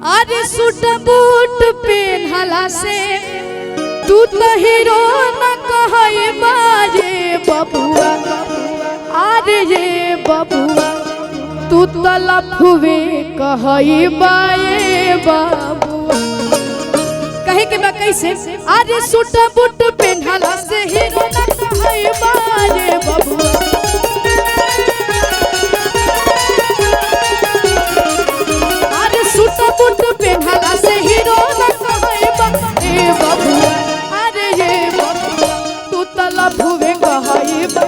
अरे suit boot पेन्हला से तू तो हीरो न कहई बाजे बबुआ। अरे ये बबुआ तू तो लफुवे कहई बाए बबुआ। कहे के बा कैसे? अरे सूट बूट पेन्हला से हीरो न कहई बाजे बबुआ। अरे सूट बूट पेन्हला से हीरो न कहई बाए बबुआ। अरे ये बबुआ तू तो लफुवे कहई बा।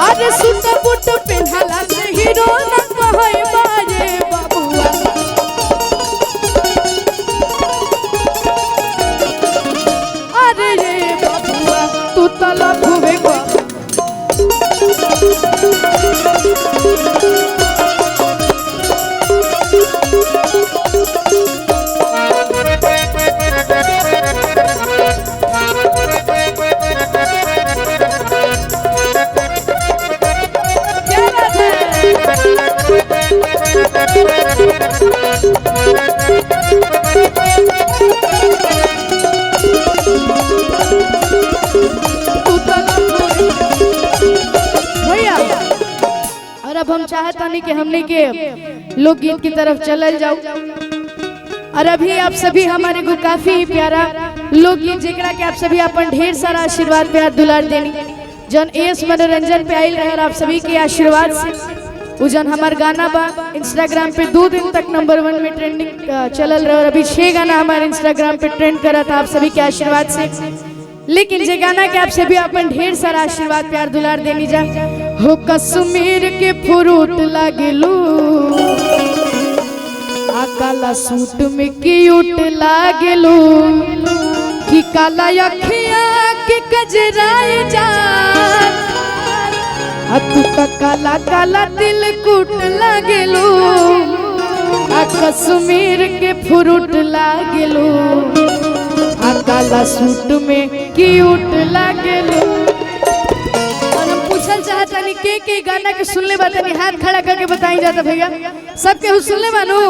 अरे सूट बूट पेन्हला से हीरो न कहई बाजे बबुआ। अरे ये बबुआ तू तो लफुवे कहई। भैया और अब हम चाहतानी कि हमने के लोकगीत की तरफ चलल जाओ। और अभी आप सभी हमारे को काफी प्यारा लोकगीत जेकरा के आप सभी अपन ढेर सारा आशीर्वाद प्यार दुलार देनी जन एस मनोरंजन पे आइल रहे। आप सभी के आशीर्वाद से उजन हमार गाना बा इंस्टाग्राम पे 2 दिन तक नंबर 1 में ट्रेंडिंग चलल रहा और अभी 6 गाना हमारे इंस्टाग्राम पे ट्रेंड करा था आप सभी के आशीर्वाद से। लेकिन जे गाना के आप सभी अपन ढेर सारा आशीर्वाद प्यार दुलार देनी जा। हो कश्मीर के फ्रूट लागेलू आ काला सूट में क्यूट लागेलू कि काला अखिया के गजराए जा तू तो काला काला दिल कूट लागेलू आ कश्मीर के फ्रूट लागेलू आ काला सूट में क्यूट लागेलू। और हम पूछल चाहतानी के गाना के सुनले बानी हाथ खड़ा करके बताई जाता भैया सबके सुनले बानू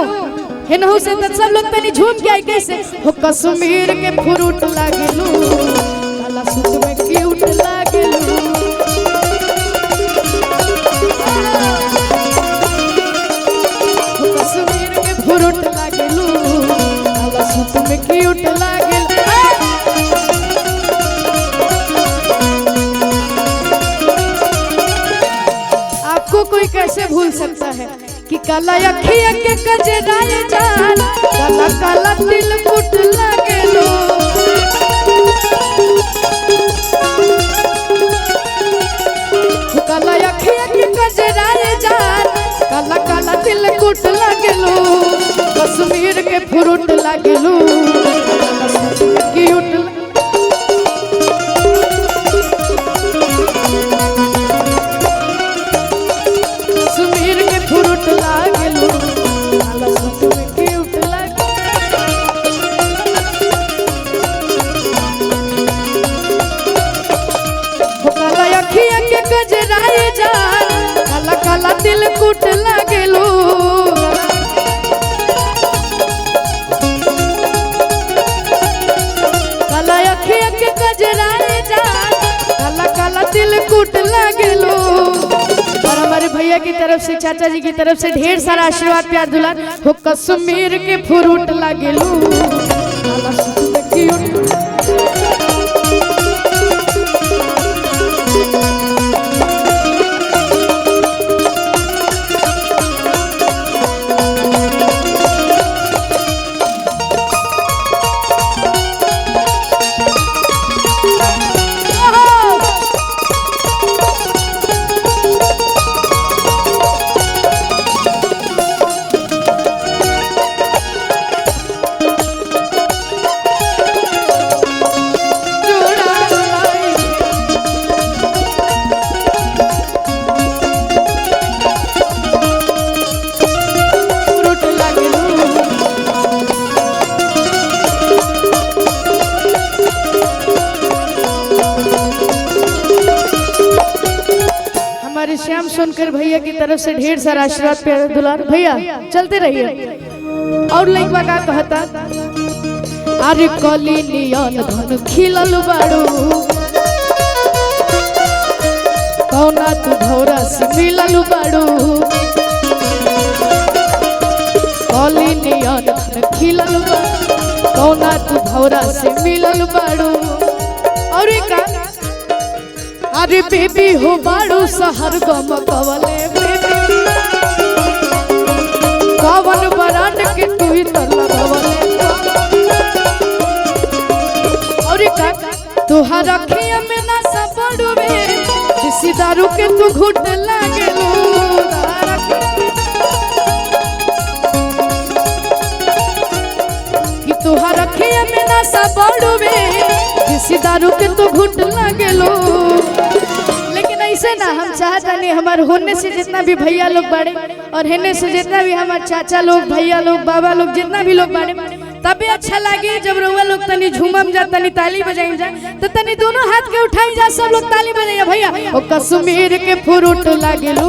हेनहु से त सब लोग तनी झूम के आई कैसे? हो कश्मीर के फ्रूट लागेलू काला सूट में क्यूट लागेलू। कश्मीर के फ्रूट लागेलू काला सूट में क्यूट लागेलू। आपको कोई कैसे भूल सकता है कि काला अखिया के गजराए जान काला काला दिल कुट लागेलू। काला अखिया के गजराए जान काला काला दिल कुट लागेलू कश्मीर के फ्रूट लागेलू काला सूट में क्यूट। कश्मीर के फ्रूट लागेलू काला सूट में क्यूट काला अखिया के गजराए जान काला काला दिल कुट लागेलू। काला अखिया के गजराए जान काला काला दिल कुट लागेलू। और हमारे भैया की तरफ से चाचा जी की तरफ से ढेर सारा आशीर्वाद प्यार दुलार। हो कश्मीर के फ्रूट लागेलू काला सूट में क्यूट। हमारे श्याम सोनकर भैया की तरफ से ढेर सारा आशीर्वाद प्यार दुलार। भैया चलते रहिए। और लइकवा का कहता, अरे कली नियन धन खिलल बाड़ू, कौना तू भौरा से मिलल बाड़ू, कली नियन धन खिलल बाड़ू, कौना तू भौरा से मिलल बाड़ू। और का अरे बेबी हो बाड़ू सहर गम कवले बेबी, कवन बरांड के तू इतर लगवले। और का तुहार अखिया में ना सबड़वे, किसी दारू के तू घुट लागेलू, कि तुहार अखिया में ना सबड़वे, किसी दारू के तू घुट लागेलू। लेकिन ऐसे ना हम चाहता नहीं, हमारे होने से जितना भी भैया लोग बाड़े और हेने से जितना भी हमारे चाचा लोग, भैया लोग, बाबा लोग, जितना भी लोग बाड़े, तभी अच्छा लगे जब रउआ लोग तनी झूमम जा, तनी ताली बजाई जा, तो तनी दोनों हाथ के उठाई जा, सब लोग ताली बजाइए भैया। ओ कश्मीर के फ्रूट लागेलू,